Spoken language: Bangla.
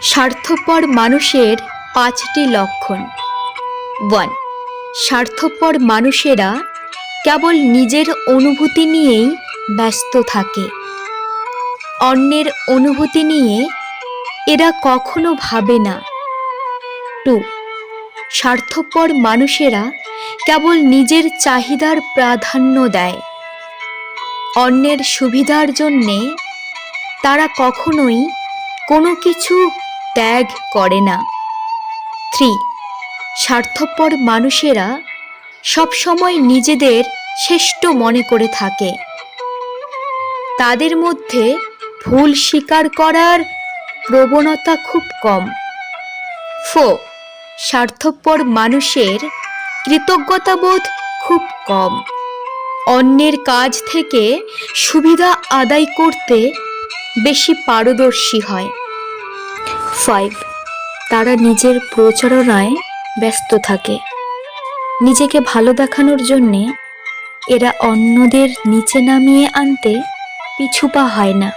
স্বার্থপর মানুষের 5টি লক্ষণ। 1. স্বার্থপর মানুষেরা কেবল নিজের অনুভূতি নিয়েই ব্যস্ত থাকে। অন্যের অনুভূতি নিয়ে এরা কখনো ভাবে না। 2. স্বার্থপর মানুষেরা কেবল নিজের চাহিদার প্রাধান্য দেয়। অন্যের সুবিধার জন্যে তারা কখনোই কোনো কিছু ত্যাগ করে না। 3. স্বার্থপর মানুষেরা সবসময় নিজেদের শ্রেষ্ঠ মনে করে থাকে। তাদের মধ্যে ভুল স্বীকার করার প্রবণতা খুব কম। 4. স্বার্থপর মানুষের কৃতজ্ঞতাবোধ খুব কম। অন্যের কাজ থেকে সুবিধা আদায় করতে বেশি পারদর্শী হয়। 5. তারা নিজের প্রচারণায় ব্যস্ত থাকে। নিজেকে ভালো দেখানোর জন্যে এরা অন্যদের নিচে নামিয়ে আনতে পিছুপা হয় না।